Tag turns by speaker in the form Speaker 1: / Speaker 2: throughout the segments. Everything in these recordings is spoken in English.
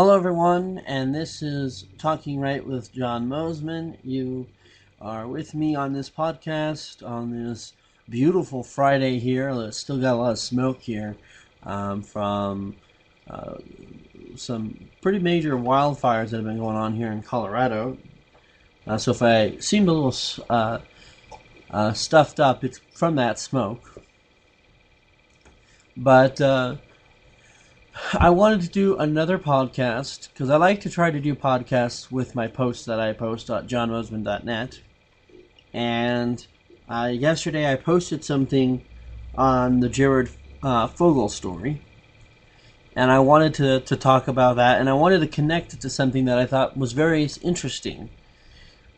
Speaker 1: Hello, everyone, and this is Talking Right with John Mosman. You are with me on this podcast on this beautiful Friday here. It's still got a lot of smoke here from some pretty major wildfires that have been going on here in Colorado. So if I seemed a little stuffed up, it's from that smoke. But I wanted to do another podcast because I like to try to do podcasts with my posts that I post at johnmosman.net. And yesterday I posted something on the Jared Fogle story. And I wanted to talk about that, and I wanted to connect it to something that I thought was very interesting.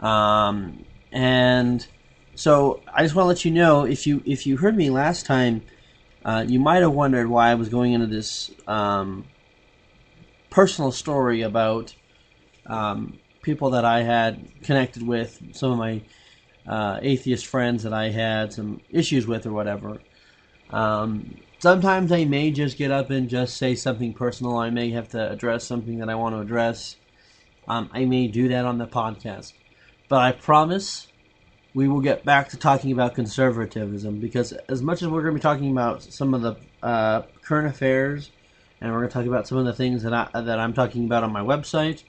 Speaker 1: And so I just want to let you know, if you heard me last time, you might have wondered why I was going into this personal story about people that I had connected with, some of my atheist friends that I had some issues with or whatever. Sometimes I may just get up and just say something personal. I may have to address something that I want to address. I may do that on the podcast. But I promise we will get back to talking about conservatism, because as much as we're going to be talking about some of the current affairs, and we're going to talk about some of the things that I'm talking about on my website,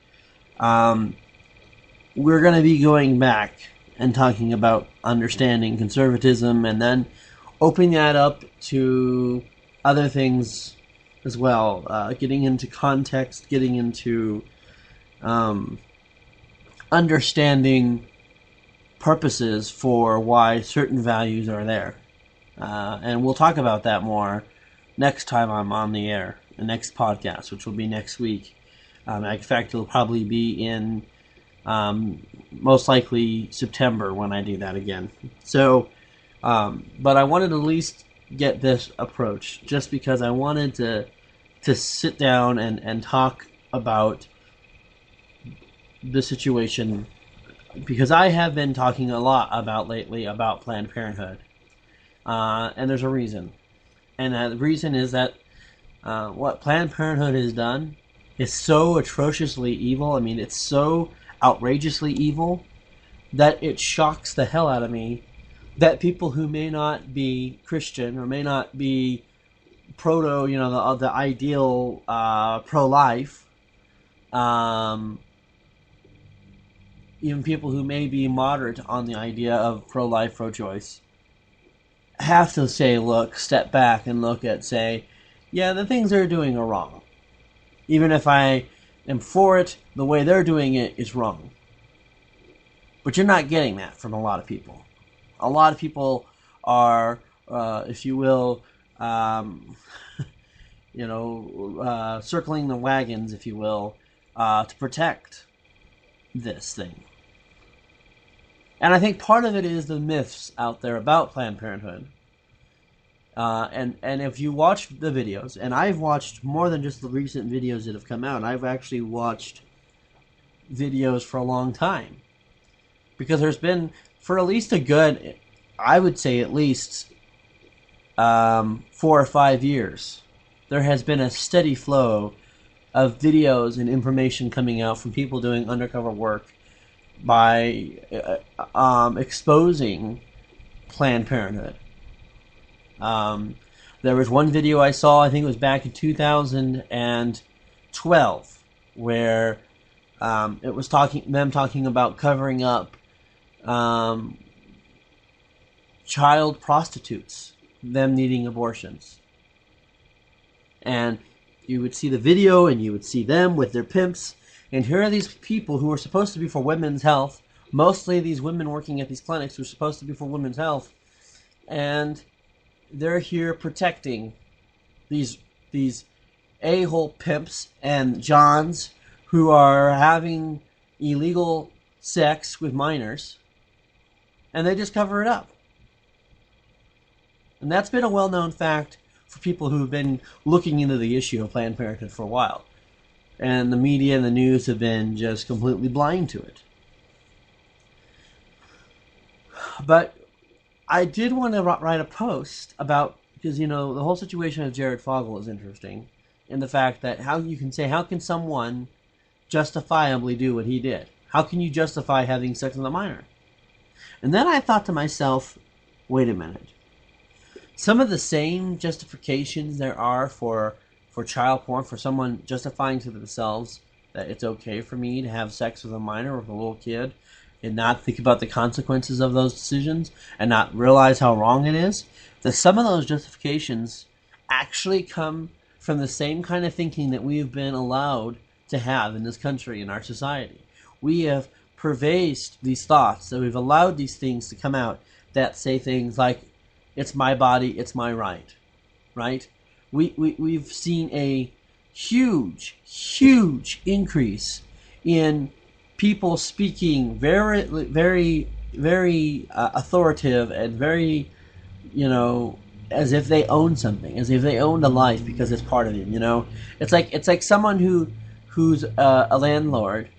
Speaker 1: we're going to be going back and talking about understanding conservatism, and then opening that up to other things as well, getting into context, getting into understanding purposes for why certain values are there. And we'll talk about that more next time I'm on the air, the next podcast, which will be next week. In fact, it'll probably be in most likely September when I do that again. So, but I wanted to at least get this approach, just because I wanted to sit down and talk about the situation, because I have been talking a lot lately about Planned Parenthood, and there's a reason. And the reason is that what Planned Parenthood has done is so atrociously evil. I mean, it's so outrageously evil that it shocks the hell out of me that people who may not be Christian or may not be the ideal pro-life, even people who may be moderate on the idea of pro-life, pro-choice, have to step back and look at, say, yeah, the things they're doing are wrong. Even if I am for it, the way they're doing it is wrong. But you're not getting that from a lot of people. A lot of people are, if you will, circling the wagons, if you will, to protect this thing. And I think part of it is the myths out there about Planned Parenthood. And if you watch the videos, and I've watched more than just the recent videos that have come out, I've actually watched videos for a long time. Because there's been, for at least a good, I would say at least 4 or 5 years, there has been a steady flow of videos and information coming out from people doing undercover work by exposing Planned Parenthood. There was one video I saw, I think it was back in 2012, where it was them talking about covering up child prostitutes, them needing abortions. And you would see the video, and you would see them with their pimps. And here are these people who are supposed to be for women's health. Mostly these women working at these clinics who are supposed to be for women's health. And they're here protecting these a-hole pimps and Johns who are having illegal sex with minors. And they just cover it up. And that's been a well-known fact for people who have been looking into the issue of Planned Parenthood for a while. And the media and the news have been just completely blind to it. But I did want to write a post about, because, the whole situation of Jared Fogle is interesting. in the fact that how can someone justifiably do what he did? How can you justify having sex with a minor? And then I thought to myself, wait a minute. Some of the same justifications there are for child porn, for someone justifying to themselves that it's okay for me to have sex with a minor or with a little kid and not think about the consequences of those decisions and not realize how wrong it is, that some of those justifications actually come from the same kind of thinking that we have been allowed to have in this country, in our society. We have pervaded these thoughts, that we've allowed these things to come out that say things like, it's my body, it's my right, right? We've seen a huge increase in people speaking very authoritative and very, as if they own something, as if they owned a life because it's part of them. It's like someone who's a landlord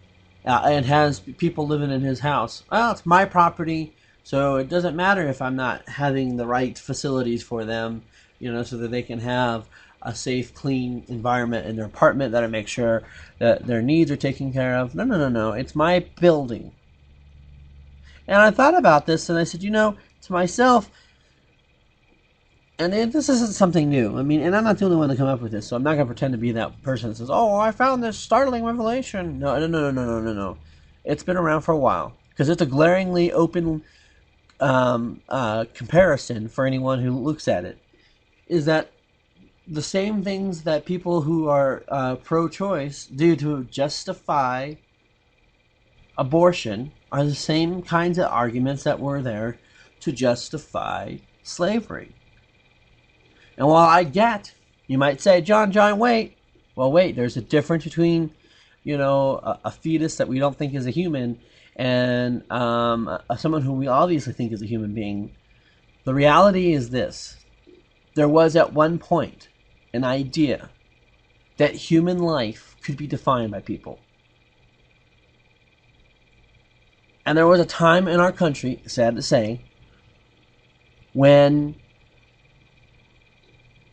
Speaker 1: and has people living in his house. Well, it's my property, so it doesn't matter if I'm not having the right facilities for them, so that they can have a safe, clean environment in their apartment, that I make sure that their needs are taken care of. No. It's my building. And I thought about this, and I said, to myself, and this isn't something new. And I'm not the only one to come up with this, so I'm not going to pretend to be that person that says, oh, I found this startling revelation. No. It's been around for a while, because it's a glaringly open comparison for anyone who looks at it, is that the same things that people who are pro-choice do to justify abortion are the same kinds of arguments that were there to justify slavery. And while I get, you might say, John, wait. Well, wait, there's a difference between, a fetus that we don't think is a human and someone who we obviously think is a human being. The reality is this. There was at one point an idea that human life could be defined by people. And there was a time in our country, sad to say, when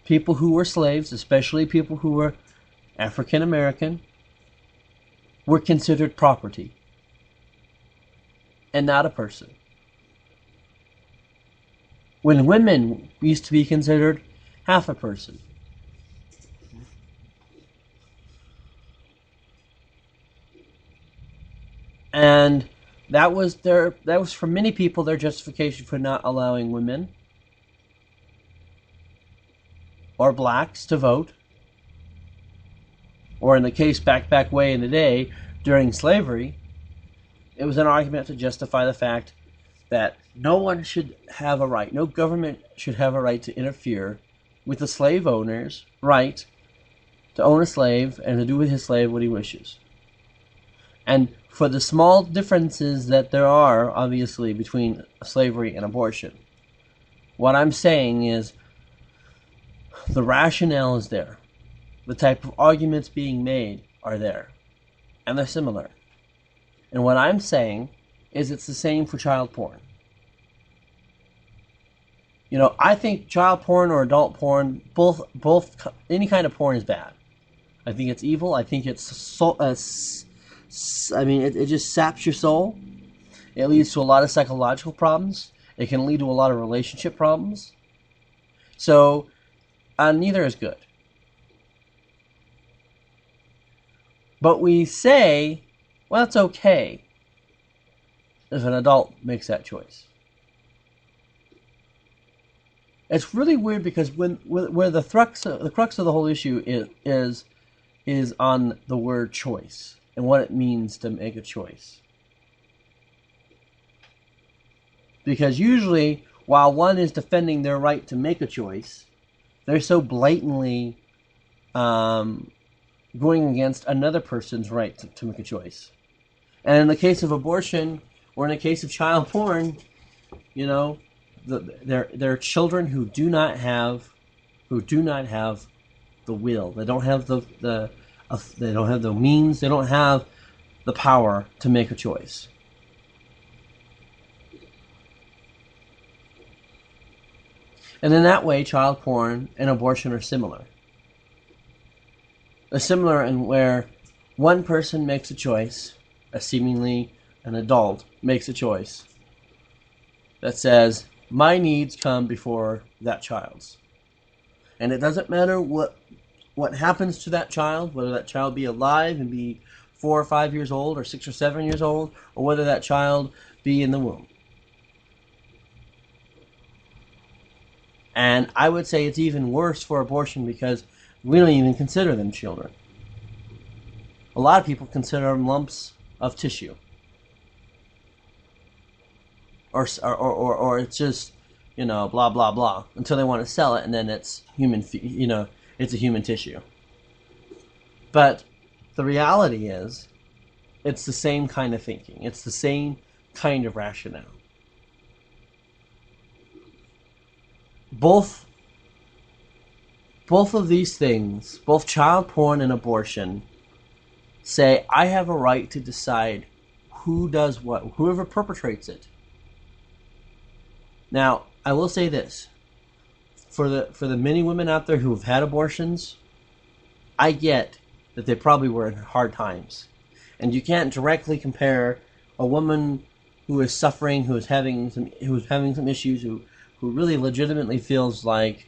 Speaker 1: people who were slaves, especially people who were African American, were considered property and not a person. When women used to be considered half a person. And that was for many people their justification for not allowing women or blacks to vote, or in the case back way in the day during slavery, it was an argument to justify the fact that no one should have a right, no government should have a right to interfere with the slave owner's right to own a slave and to do with his slave what he wishes. And for the small differences that there are, obviously, between slavery and abortion, what I'm saying is the rationale is there. The type of arguments being made are there. And they're similar. And what I'm saying is it's the same for child porn. I think child porn or adult porn, both any kind of porn is bad. I think it's evil. I think it's it just saps your soul. It leads to a lot of psychological problems. It can lead to a lot of relationship problems. So, neither is good. But we say, well, it's okay if an adult makes that choice. It's really weird because where the crux of the whole issue is on the word choice and what it means to make a choice. Because usually, while one is defending their right to make a choice, they're so blatantly going against another person's right to make a choice. And in the case of abortion, or in the case of child porn, there are children who do not have the will. They don't have they don't have the means. They don't have the power to make a choice. And in that way, child porn and abortion are similar. similar in where one person makes a choice, seemingly an adult makes a choice that says, my needs come before that child's. And it doesn't matter what happens to that child, whether that child be alive and be 4 or 5 years old, or 6 or 7 years old, or whether that child be in the womb. And I would say it's even worse for abortion because we don't even consider them children. A lot of people consider them lumps of tissue. Or it's just, blah, blah, blah, until they want to sell it, and then it's it's a human tissue. But the reality is, it's the same kind of thinking. It's the same kind of rationale. Both of these things, both child porn and abortion, say I have a right to decide who does what, whoever perpetrates it. Now, I will say this. For the many women out there who have had abortions, I get that they probably were in hard times. And you can't directly compare a woman who is suffering, who is having some issues, who really legitimately feels like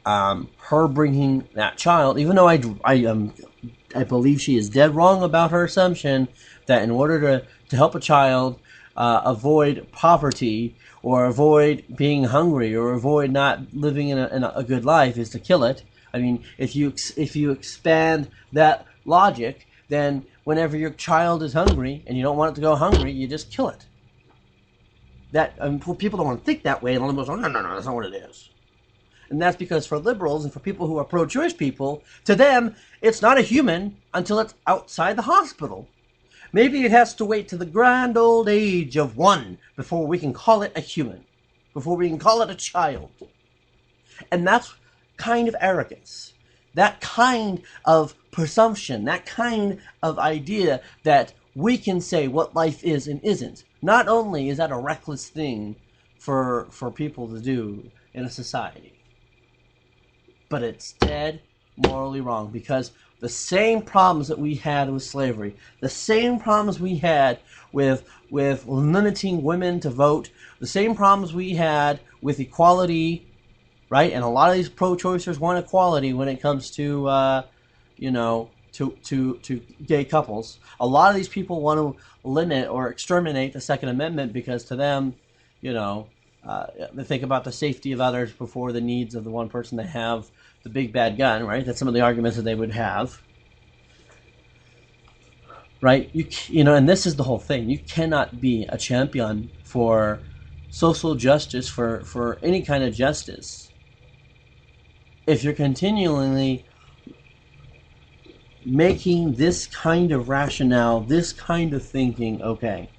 Speaker 1: her bringing that child, even though I believe she is dead wrong about her assumption that in order to help a child avoid poverty, or avoid being hungry, or avoid not living in a good life, is to kill it. I mean, if you expand that logic, then whenever your child is hungry and you don't want it to go hungry, you just kill it. People don't want to think that way, and liberals go, no, that's not what it is. And that's because for liberals and for people who are pro-choice people, to them, it's not a human until it's outside the hospital. Maybe it has to wait to the grand old age of 1 before we can call it a human, before we can call it a child. And that's kind of arrogance, that kind of presumption, that kind of idea that we can say what life is and isn't. Not only is that a reckless thing for people to do in a society, but it's dead morally wrong, because the same problems that we had with slavery, the same problems we had with limiting women to vote, the same problems we had with equality, right? And a lot of these pro-choicers want equality when it comes to, to gay couples. A lot of these people want to limit or exterminate the Second Amendment because to them, they think about the safety of others before the needs of the one person they have the big bad gun, right? That's some of the arguments that they would have, right? And this is the whole thing. You cannot be a champion for social justice, for any kind of justice, if you're continually making this kind of rationale, this kind of thinking okay.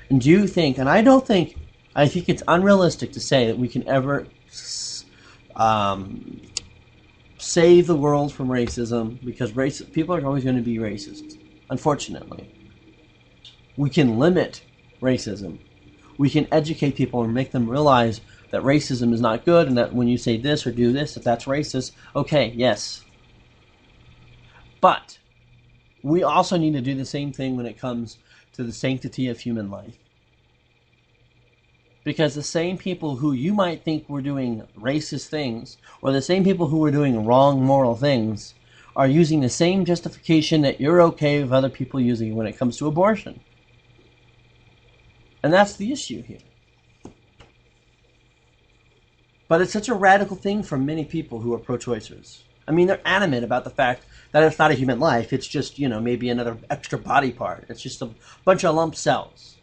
Speaker 1: And do you think, and I think it's unrealistic to say that we can ever save the world from racism, because people are always going to be racist, unfortunately. We can limit racism. We can educate people and make them realize that racism is not good, and that when you say this or do this, that's racist. Okay, yes. But we also need to do the same thing when it comes to the sanctity of human life. Because the same people who you might think were doing racist things, or the same people who were doing wrong moral things, are using the same justification that you're okay with other people using when it comes to abortion. And that's the issue here. But it's such a radical thing for many people who are pro-choicers. I mean, they're adamant about the fact that it's not a human life. It's just, maybe another extra body part. It's just a bunch of lump cells.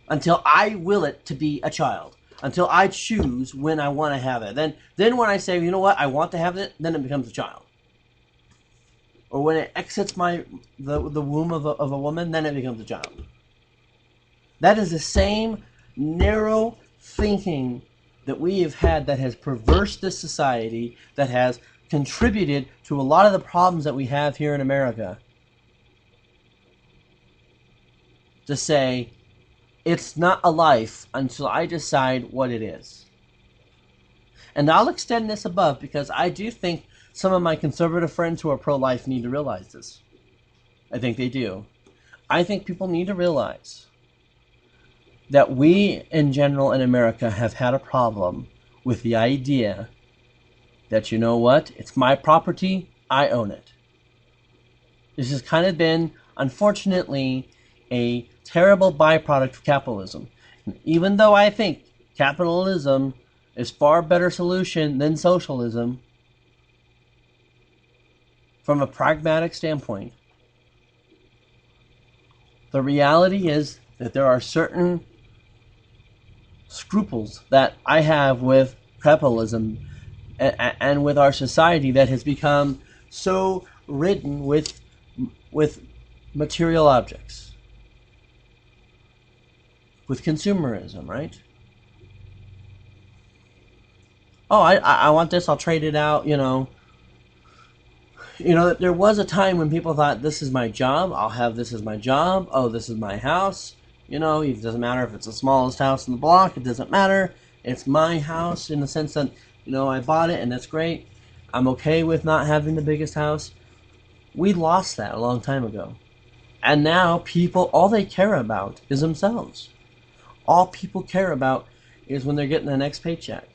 Speaker 1: Until I will it to be a child. Until I choose when I want to have it. Then when I say, you know what, I want to have it, then it becomes a child. Or when it exits the womb of a woman, then it becomes a child. That is the same narrow thinking that we have had that has perversed this society, that has contributed to a lot of the problems that we have here in America. To say, it's not a life until I decide what it is. And I'll extend this above, because I do think some of my conservative friends who are pro-life need to realize this. I think they do. I think people need to realize that we in general in America have had a problem with the idea that, you know what, it's my property, I own it. This has kind of been, unfortunately, a terrible byproduct of capitalism. And even though I think capitalism is far better solution than socialism, from a pragmatic standpoint, the reality is that there are certain scruples that I have with capitalism and with our society that has become so ridden with material objects, with consumerism, right? Oh, I want this, I'll trade it out, you know. You know, there was a time when people thought, this is my job, I'll have this as my job, oh, this is my house. You know, it doesn't matter if it's the smallest house in the block, it doesn't matter. It's my house in the sense that, you know, I bought it and that's great. I'm okay with not having the biggest house. We lost that a long time ago. And now people, all they care about is themselves. All people care about is when they're getting the next paycheck.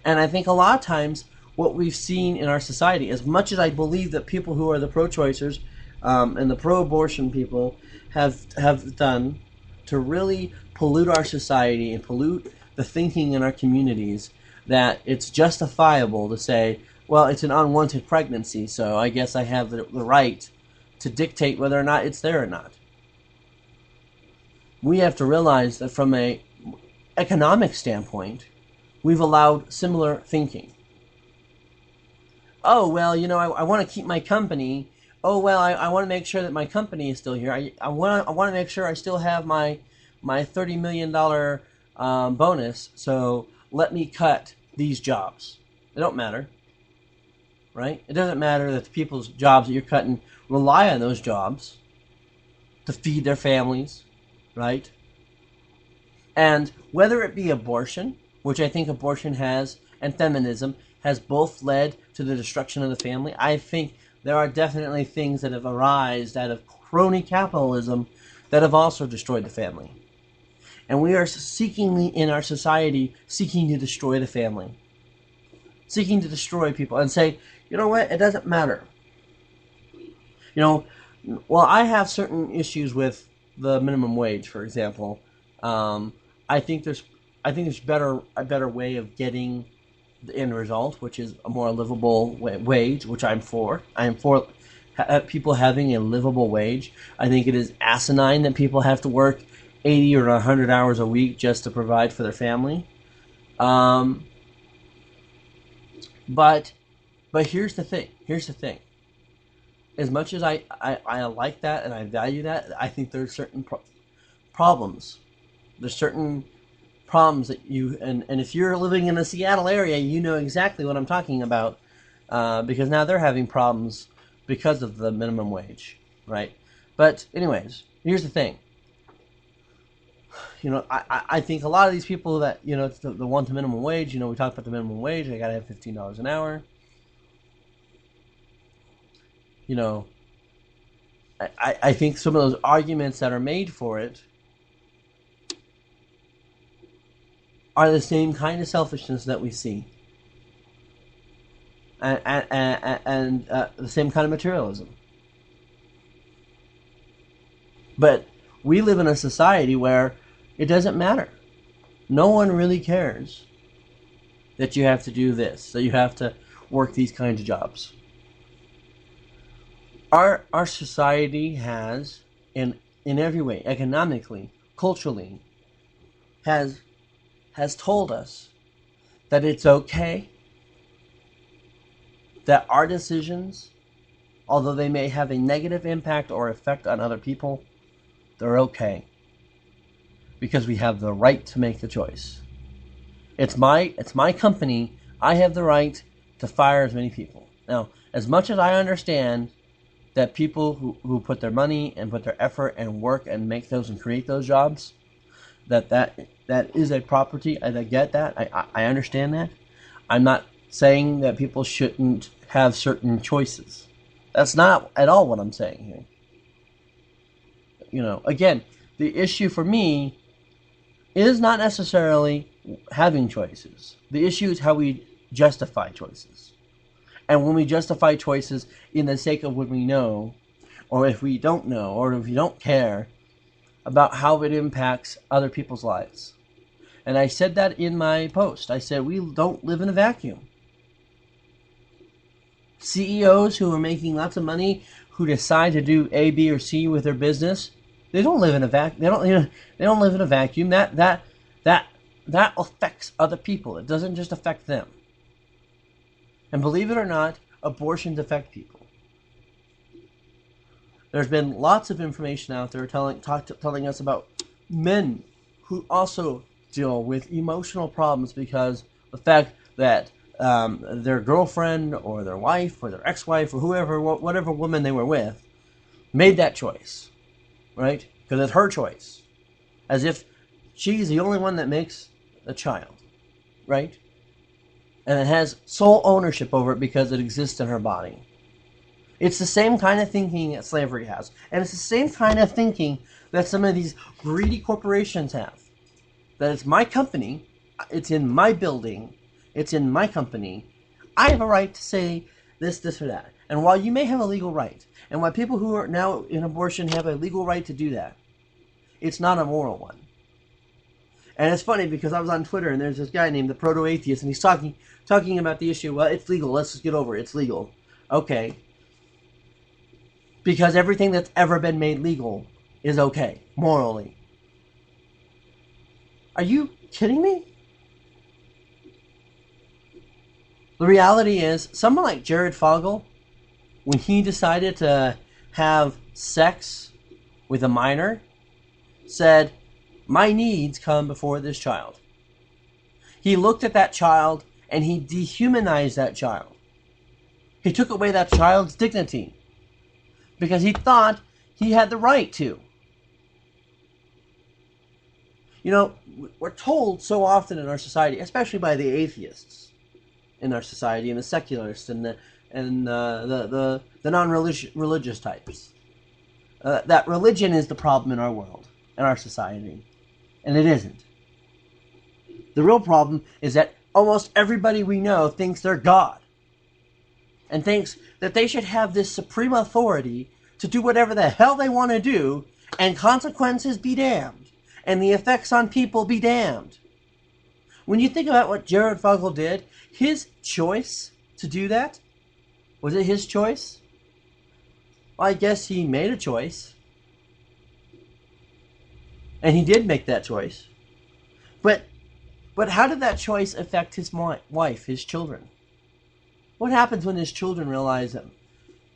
Speaker 1: And I think a lot of times what we've seen in our society, as much as I believe that people who are the pro-choicers and the pro-abortion people have done to really pollute our society and pollute the thinking in our communities, that it's justifiable to say, well, it's an unwanted pregnancy, so I guess I have the right to dictate whether or not it's there or not. We have to realize that from an economic standpoint, we've allowed similar thinking. Oh, well, you know, I want to keep my company. Oh, well, I want to make sure that my company is still here. I want to make sure I still have my $30 million bonus, so let me cut these jobs. They don't matter, right? It doesn't matter that the people's jobs that you're cutting rely on those jobs to feed their families, right? And whether it be abortion, which I think abortion has, and feminism, has both led to the destruction of the family. I think there are definitely things that have arisen out of crony capitalism that have also destroyed the family. And we are in our society, seeking to destroy the family. Seeking to destroy people and say, you know what, it doesn't matter. You know, well, I have certain issues with the minimum wage, for example. I think there's a better way of getting the end result, which is a more livable wage, which I'm for. I am for people having a livable wage. I think it is asinine that people have to work 80 or 100 hours a week just to provide for their family. But here's the thing. As much as I like that and I value that, I think there's certain problems. There's certain problems that and if you're living in the Seattle area, you know exactly what I'm talking about, because now they're having problems because of the minimum wage, right? But anyways, here's the thing. You know, I think a lot of these people that, you know, it's the one to minimum wage, you know, we talked about the minimum wage, they gotta have $15 an hour. You know, I think some of those arguments that are made for it are the same kind of selfishness that we see, and the same kind of materialism. But we live in a society where it doesn't matter. No one really cares that you have to do this, that you have to work these kinds of jobs. Our society has, in every way, economically, culturally, has told us that it's okay, that our decisions, although they may have a negative impact or effect on other people, they're okay. Because we have the right to make the choice. It's my company. I have the right to fire as many people. Now, as much as I understand that people who put their money and put their effort and work and make those and create those jobs, that is a property, and I get that. I understand that. I'm not saying that people shouldn't have certain choices. That's not at all what I'm saying here. Again, the issue for me is not necessarily having choices. The issue is how we justify choices. And when we justify choices in the sake of what we know, or if we don't know, or if we don't care about how it impacts other people's lives. And I said that in my post. I said we don't live in a vacuum. CEOs who are making lots of money, who decide to do A, B, or C with their business, they don't live in a vacuum. They don't live in a vacuum. That affects other people. It doesn't just affect them. And believe it or not, abortions affect people. There's been lots of information out there telling us about men who also deal with emotional problems because the fact that their girlfriend or their wife or their ex-wife or whatever woman they were with made that choice, right? Because it's her choice. As if she's the only one that makes a child, right? And it has sole ownership over it because it exists in her body. It's the same kind of thinking that slavery has. And it's the same kind of thinking that some of these greedy corporations have. That it's my company, it's in my building, it's in my company. I have a right to say this, or that. And while you may have a legal right, and while people who are now in abortion have a legal right to do that, it's not a moral one. And it's funny because I was on Twitter and there's this guy named the Proto-Atheist and he's talking about the issue. Well, it's legal. Let's just get over it. It's legal. Okay. Because everything that's ever been made legal is okay, morally. Are you kidding me? The reality is, someone like Jared Fogle, when he decided to have sex with a minor, said, my needs come before this child. He looked at that child and he dehumanized that child. He took away that child's dignity because he thought he had the right to. We're told so often in our society, especially by the atheists in our society and the secularists and the non-religious types, that religion is the problem in our world, in our society. And it isn't. The real problem is that almost everybody we know thinks they're God. And thinks that they should have this supreme authority to do whatever the hell they want to do, and consequences be damned. And the effects on people be damned. When you think about what Jared Fogle did, his choice to do that, was it his choice? Well, I guess he made a choice. And he did make that choice. But how did that choice affect his wife, his children? What happens when his children realize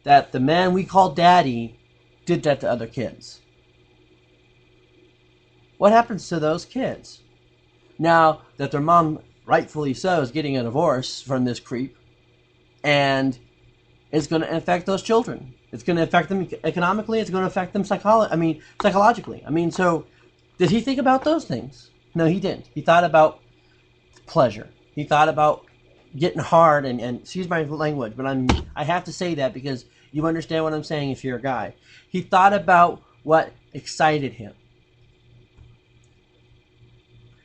Speaker 1: that the man we call daddy did that to other kids? What happens to those kids? Now that their mom, rightfully so, is getting a divorce from this creep, and it's going to affect those children. It's going to affect them economically. It's going to affect them psychologically. So did he think about those things? No, he didn't. He thought about pleasure. He thought about getting hard and excuse my language, but I have to say that because you understand what I'm saying if you're a guy. He thought about what excited him.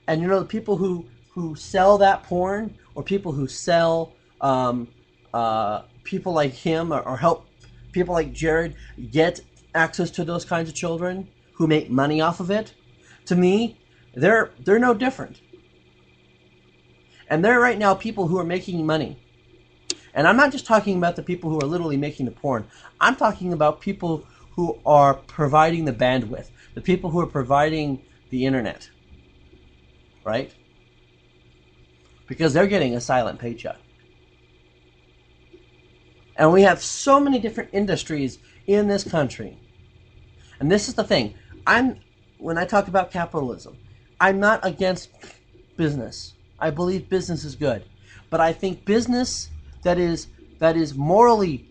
Speaker 1: And the people who sell that porn, or people who sell people like him or help people like Jared get access to those kinds of children who make money off of it, to me, they're no different. And there are right now people who are making money. And I'm not just talking about the people who are literally making the porn. I'm talking about people who are providing the bandwidth, the people who are providing the internet. Right? Because they're getting a silent paycheck. And we have so many different industries in this country. And this is the thing. When I talk about capitalism, I'm not against business. I believe business is good. But I think business that is morally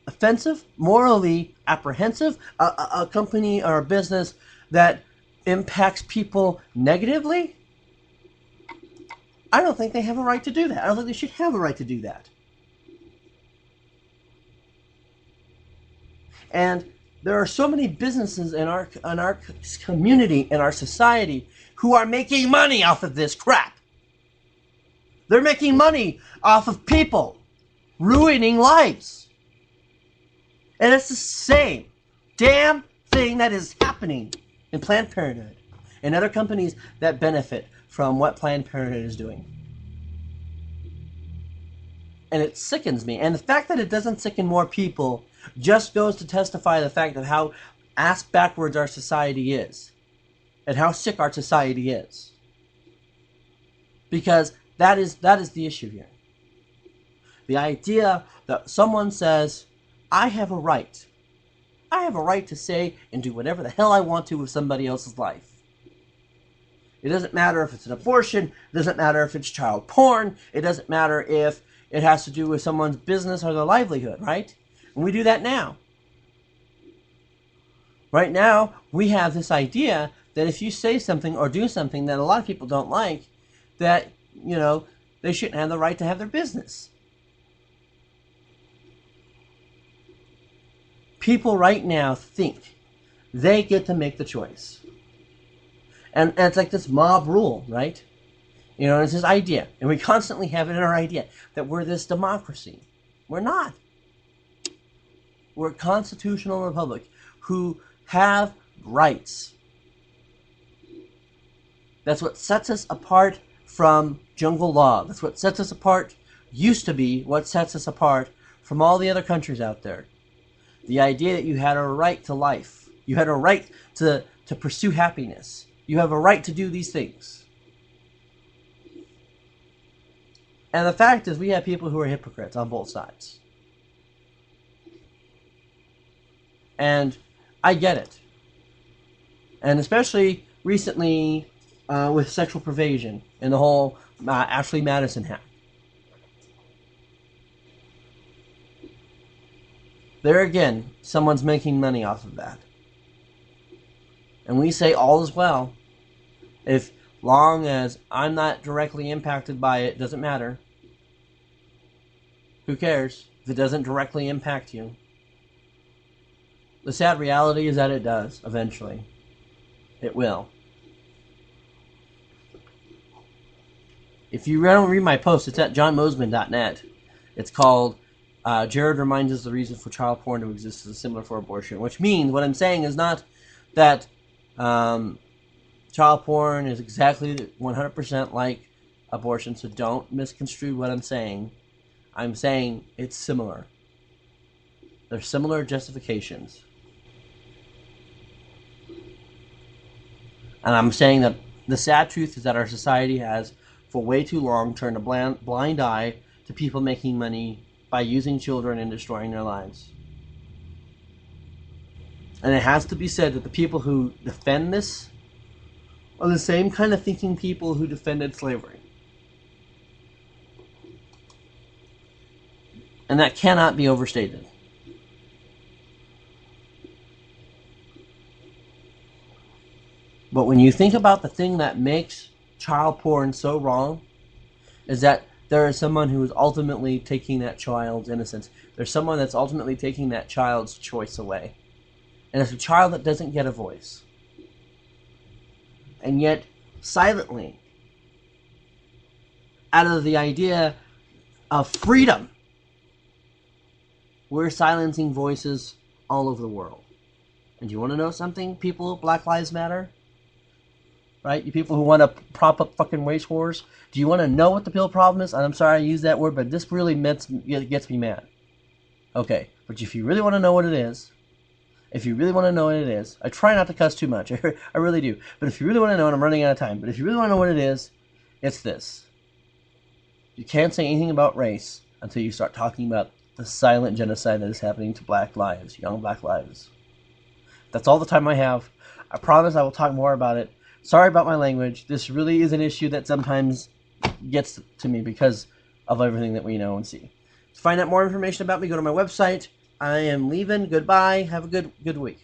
Speaker 1: offensive, morally apprehensive, a company or a business that impacts people negatively, I don't think they have a right to do that. I don't think they should have a right to do that. And there are so many businesses in our community, in our society, who are making money off of this crap. They're making money off of people ruining lives. And it's the same damn thing that is happening in Planned Parenthood and other companies that benefit from what Planned Parenthood is doing. And it sickens me. And the fact that it doesn't sicken more people just goes to testify the fact of how ass backwards our society is and how sick our society is. Because that is the issue here. The idea that someone says, I have a right. I have a right to say and do whatever the hell I want to with somebody else's life. It doesn't matter if it's an abortion. It doesn't matter if it's child porn. It doesn't matter if it has to do with someone's business or their livelihood, right? And we do that now. Right now, we have this idea that if you say something or do something that a lot of people don't like, that, you know, they shouldn't have the right to have their business. People right now think they get to make the choice. And it's like this mob rule, right? You know, it's this idea, and we constantly have it in our idea, that we're this democracy. We're not. We're a constitutional republic who have rights. That's what sets us apart from jungle law. That's what sets us apart, used to be what sets us apart from all the other countries out there. The idea that you had a right to life. You had a right to pursue happiness. You have a right to do these things. And the fact is, we have people who are hypocrites on both sides. And I get it. And especially recently with sexual perversion and the whole Ashley Madison hack. There again, someone's making money off of that. And we say all is well. If long as I'm not directly impacted by it, doesn't matter. Who cares if it doesn't directly impact you? The sad reality is that it does, eventually. It will. If you don't read my post, it's at johnmosman.net. It's called Jared Reminds Us the Reason for Child Porn to Exist is Similar for Abortion. Which means, what I'm saying is not that child porn is exactly 100% like abortion, so don't misconstrue what I'm saying. I'm saying it's similar. There's similar justifications. And I'm saying that the sad truth is that our society has, for way too long, turned a blind eye to people making money by using children and destroying their lives. And it has to be said that the people who defend this are the same kind of thinking people who defended slavery. And that cannot be overstated. But when you think about the thing that makes child porn so wrong, is that there is someone who is ultimately taking that child's innocence. There's someone that's ultimately taking that child's choice away. And it's a child that doesn't get a voice. And yet, silently, out of the idea of freedom, we're silencing voices all over the world. And do you want to know something, people? Black Lives Matter? Right? You people who want to prop up fucking race wars. Do you want to know what the real problem is? And I'm sorry I use that word, but this really gets me mad. Okay, but if you really want to know what it is, I try not to cuss too much. I really do. But if you really want to know, and I'm running out of time, but if you really want to know what it is, it's this. You can't say anything about race until you start talking about the silent genocide that is happening to black lives, young black lives. That's all the time I have. I promise I will talk more about it. Sorry about my language. This really is an issue that sometimes gets to me because of everything that we know and see. To find out more information about me, go to my website. I am leaving. Goodbye. Have a good week.